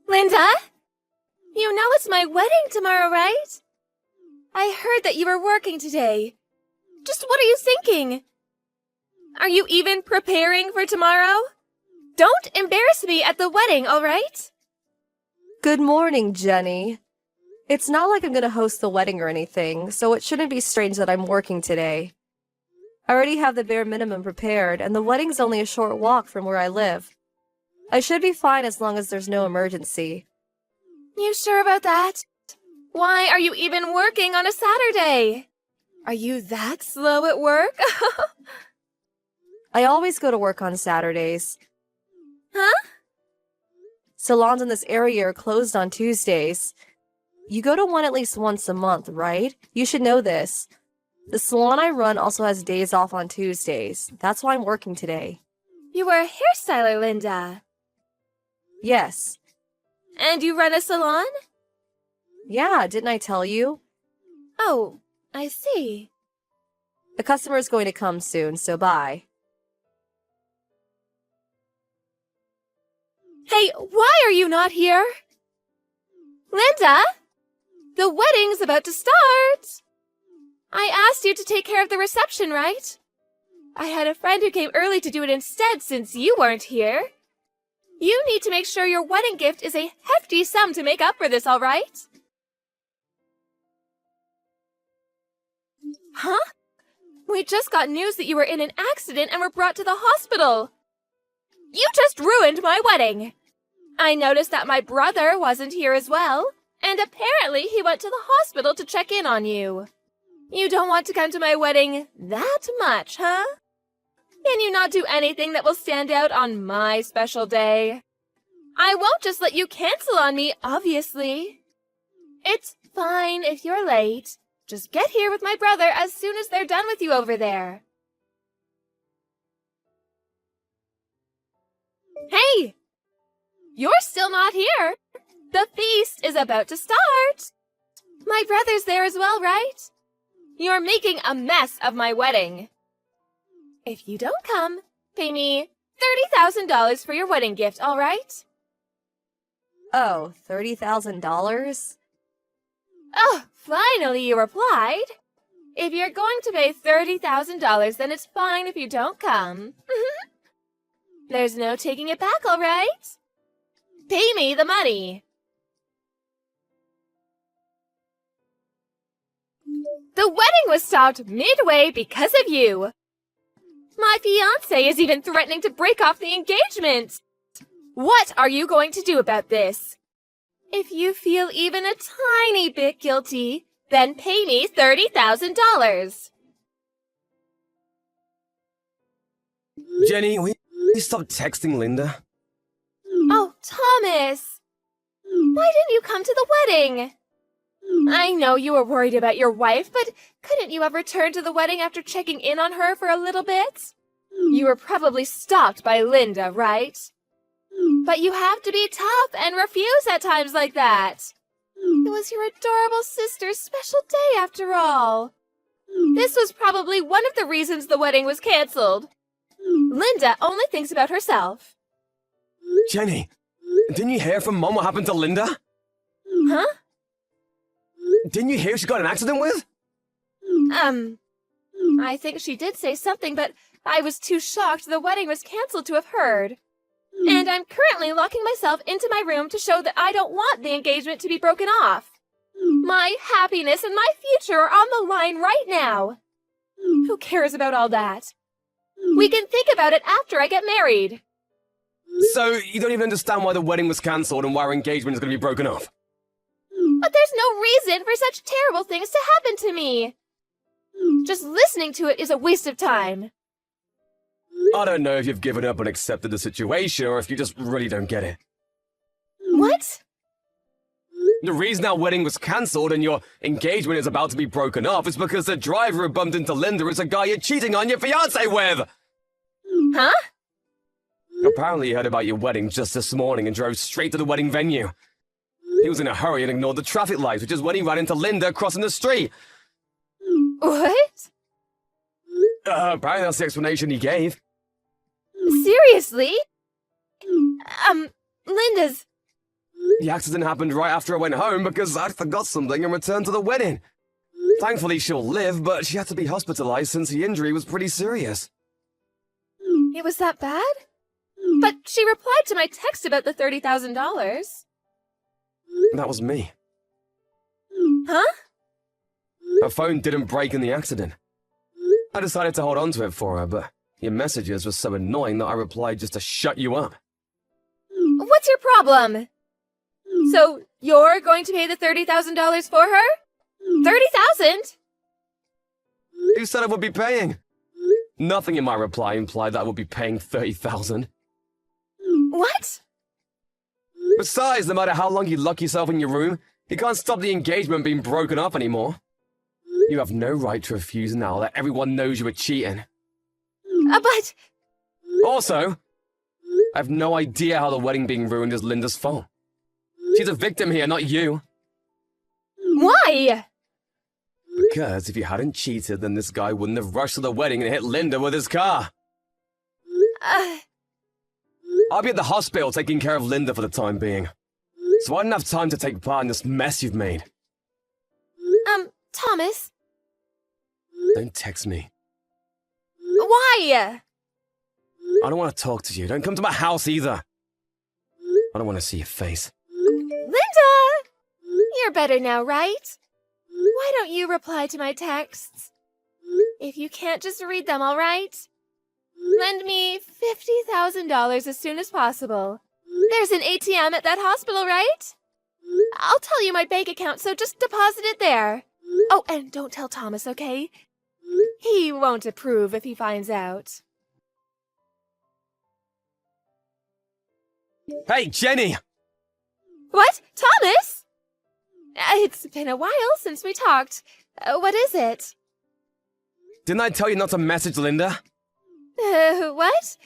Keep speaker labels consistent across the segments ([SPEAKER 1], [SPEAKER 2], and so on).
[SPEAKER 1] Linda? You know it's my wedding tomorrow, right? I heard that you were working today. Just what are you thinking? Are you even preparing for tomorrow? Don't embarrass me at the wedding, all right?
[SPEAKER 2] Good morning, Jenny. It's not like I'm gonna host the wedding or anything, so it shouldn't be strange that I'm working today. I already have the bare minimum prepared, and the wedding's only a short walk from where I live. I should be fine as long as there's no emergency.
[SPEAKER 1] You sure about that? Why are you even working on a Saturday? Are you that slow at work?
[SPEAKER 2] I always go to work on Saturdays.
[SPEAKER 1] Huh?
[SPEAKER 2] Salons in this area are closed on Tuesdays. You go to one at least once a month, right? You should know this. The salon I run also has days off on Tuesdays. That's why I'm working today.
[SPEAKER 1] You are a hairstyler, Linda.
[SPEAKER 2] Yes.
[SPEAKER 1] And you run a salon?
[SPEAKER 2] Yeah, didn't I tell you?
[SPEAKER 1] Oh, I see.
[SPEAKER 2] The customer is going to come soon, so bye.
[SPEAKER 1] Hey, why are you not here? Linda? The wedding's about to start! I asked you to take care of the reception, right? I had a friend who came early to do it instead since you weren't here. You need to make sure your wedding gift is a hefty sum to make up for this, all right? Huh? We just got news that you were in an accident and were brought to the hospital. You just ruined my wedding. I noticed that my brother wasn't here as well, and apparently he went to the hospital to check in on you. You don't want to come to my wedding that much, huh? Can you not do anything that will stand out on my special day? I won't just let you cancel on me, obviously. It's fine if you're late. Just get here with my brother as soon as they're done with you over there. Hey! You're still not here. The feast is about to start. My brother's there as well, right? You're making a mess of my wedding. If you don't come, pay me $30,000 for your wedding gift, all right?
[SPEAKER 2] Oh, $30,000?
[SPEAKER 1] Oh, finally you replied. If you're going to pay $30,000, then it's fine if you don't come. There's no taking it back, all right? Pay me the money. The wedding was stopped midway because of you. My fiancé is even threatening to break off the engagement. What are you going to do about this? If you feel even a tiny bit guilty, then pay me $30,000.
[SPEAKER 3] Jenny, will you stop texting Linda?
[SPEAKER 1] Oh, Thomas! Why didn't you come to the wedding? I know you were worried about your wife, but couldn't you have returned to the wedding after checking in on her for a little bit? You were probably stalked by Linda, right? But you have to be tough and refuse at times like that. It was your adorable sister's special day after all. This was probably one of the reasons the wedding was canceled. Linda only thinks about herself.
[SPEAKER 3] Jenny, didn't you hear from Mom what happened to Linda?
[SPEAKER 1] Huh?
[SPEAKER 3] Didn't you hear she got in an accident with?
[SPEAKER 1] I think she did say something, but I was too shocked the wedding was canceled to have heard. And I'm currently locking myself into my room to show that I don't want the engagement to be broken off. My happiness and my future are on the line right now. Who cares about all that? We can think about it after I get married.
[SPEAKER 3] So, you don't even understand why the wedding was cancelled and why our engagement is going to be broken off?
[SPEAKER 1] But there's no reason for such terrible things to happen to me. Just listening to it is a waste of time.
[SPEAKER 3] I don't know if you've given up and accepted the situation or if you just really don't get it.
[SPEAKER 1] What?
[SPEAKER 3] The reason our wedding was cancelled and your engagement is about to be broken off is because the driver who bumped into Linda is a guy you're cheating on your fiancé with!
[SPEAKER 1] Huh?
[SPEAKER 3] Apparently he heard about your wedding just this morning and drove straight to the wedding venue. He was in a hurry and ignored the traffic lights, which is when he ran into Linda crossing the street.
[SPEAKER 1] What?
[SPEAKER 3] Apparently that's the explanation he gave.
[SPEAKER 1] Seriously? Linda's...
[SPEAKER 3] The accident happened right after I went home because I'd forgot something and returned to the wedding. Thankfully, she'll live, but she had to be hospitalized since the injury was pretty serious.
[SPEAKER 1] It was that bad? But she replied to my text about the $30,000.
[SPEAKER 3] That was me.
[SPEAKER 1] Huh?
[SPEAKER 3] Her phone didn't break in the accident. I decided to hold on to it for her, but your messages were so annoying that I replied just to shut you up.
[SPEAKER 1] What's your problem? So, you're going to pay the $30,000 for her? $30,000?
[SPEAKER 3] Who said I would be paying? Nothing in my reply implied that I would be paying $30,000.
[SPEAKER 1] What?
[SPEAKER 3] Besides, no matter how long you lock yourself in your room, you can't stop the engagement being broken up anymore. You have no right to refuse now that everyone knows you were cheating.
[SPEAKER 1] But...
[SPEAKER 3] Also, I have no idea how the wedding being ruined is Linda's fault. She's a victim here, not you.
[SPEAKER 1] Why?
[SPEAKER 3] Because if you hadn't cheated, then this guy wouldn't have rushed to the wedding and hit Linda with his car. I'll be at the hospital taking care of Linda for the time being. So I don't have time to take part in this mess you've made.
[SPEAKER 1] Thomas?
[SPEAKER 3] Don't text me.
[SPEAKER 1] Why?
[SPEAKER 3] I don't want to talk to you. Don't come to my house either. I don't want to see your face.
[SPEAKER 1] Linda! You're better now, right? Why don't you reply to my texts? If you can't just read them, all right? Lend me $50,000 as soon as possible. There's an ATM at that hospital, right? I'll tell you my bank account, so just deposit it there. Oh, and don't tell Thomas, okay? He won't approve if he finds out.
[SPEAKER 3] Hey, Jenny!
[SPEAKER 1] What? Thomas? It's been a while since we talked. What is it?
[SPEAKER 3] Didn't I tell you not to message Linda?
[SPEAKER 1] What?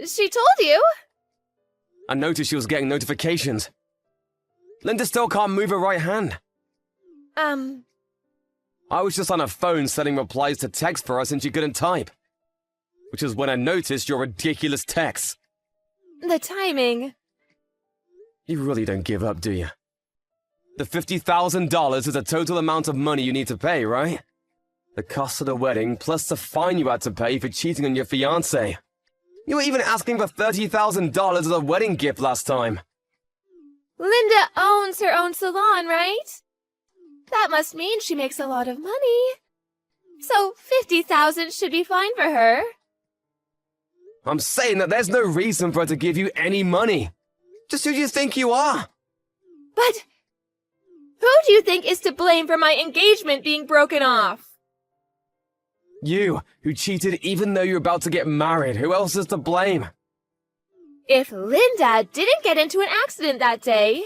[SPEAKER 1] She told you?
[SPEAKER 3] I noticed she was getting notifications. Linda still can't move her right hand. I was just on her phone sending replies to text for her since she couldn't type. Which is when I noticed your ridiculous texts.
[SPEAKER 1] The timing.
[SPEAKER 3] You really don't give up, do you? The $50,000 is the total amount of money you need to pay, right? The cost of the wedding, plus the fine you had to pay for cheating on your fiancé. You were even asking for $30,000 as a wedding gift last time.
[SPEAKER 1] Linda owns her own salon, right? That must mean she makes a lot of money. So $50,000 should be fine for her.
[SPEAKER 3] I'm saying that there's no reason for her to give you any money. Just who do you think you are?
[SPEAKER 1] But who do you think is to blame for my engagement being broken off?
[SPEAKER 3] You, who cheated even though you're about to get married. Who else is to blame?
[SPEAKER 1] If Linda didn't get into an accident that day...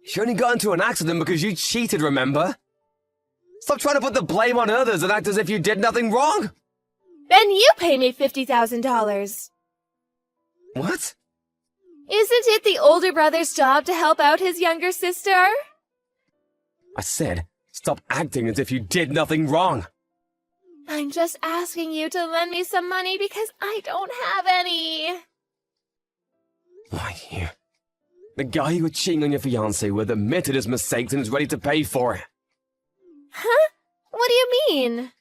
[SPEAKER 3] She only got into an accident because you cheated, remember? Stop trying to put the blame on others and act as if you did nothing wrong.
[SPEAKER 1] Then you pay me $50,000.
[SPEAKER 3] What?
[SPEAKER 1] Isn't it the older brother's job to help out his younger sister?
[SPEAKER 3] I said, stop acting as if you did nothing wrong.
[SPEAKER 1] I'm just asking you to lend me some money because I don't have any.
[SPEAKER 3] Why, you? The guy you were cheating on your fiancé with admitted his mistakes and is ready to pay for it.
[SPEAKER 1] Huh? What do you mean?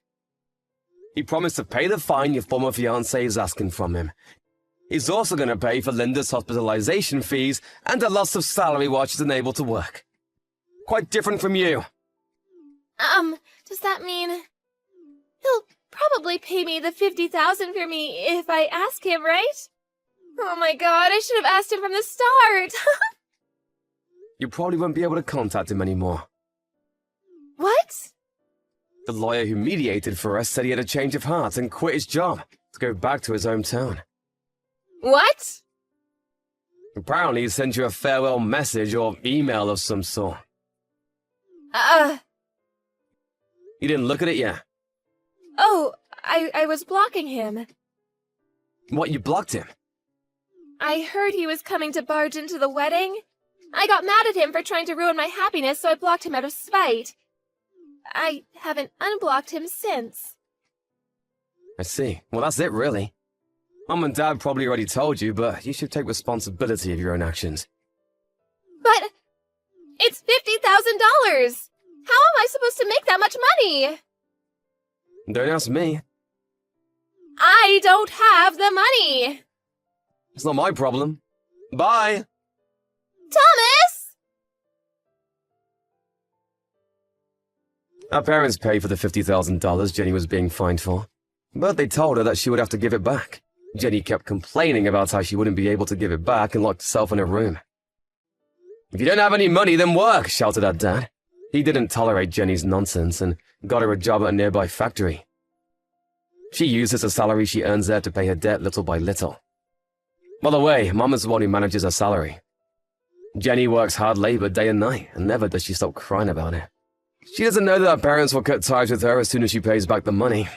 [SPEAKER 3] He promised to pay the fine your former fiancé is asking from him. He's also going to pay for Linda's hospitalization fees and a loss of salary while she's unable to work. Quite different from you.
[SPEAKER 1] Does that mean... He'll probably pay me the $50,000 for me if I ask him, right? Oh my god, I should have asked him from the start.
[SPEAKER 3] You probably won't be able to contact him anymore.
[SPEAKER 1] What?
[SPEAKER 3] The lawyer who mediated for us said he had a change of heart and quit his job to go back to his hometown.
[SPEAKER 1] What?
[SPEAKER 3] Apparently he sent you a farewell message or email of some sort. You didn't look at it yet?
[SPEAKER 1] Oh, I was blocking him.
[SPEAKER 3] What, you blocked him?
[SPEAKER 1] I heard he was coming to barge into the wedding. I got mad at him for trying to ruin my happiness, so I blocked him out of spite. I haven't unblocked him since.
[SPEAKER 3] I see. Well, that's it, really. Mom and Dad probably already told you, but you should take responsibility of your own actions.
[SPEAKER 1] But It's $50,000! How am I supposed to make that much money?
[SPEAKER 3] Don't ask me.
[SPEAKER 1] I don't have the money!
[SPEAKER 3] It's not my problem. Bye!
[SPEAKER 1] Thomas!
[SPEAKER 3] Her parents paid for the $50,000 Jenny was being fined for, but they told her that she would have to give it back. Jenny kept complaining about how she wouldn't be able to give it back and locked herself in her room. "If you don't have any money, then work," shouted her dad. He didn't tolerate Jenny's nonsense and got her a job at a nearby factory. She uses the salary she earns there to pay her debt little by little. By the way, Mom is the one who manages her salary. Jenny works hard labor day and night, and never does she stop crying about it. She doesn't know that her parents will cut ties with her as soon as she pays back the money.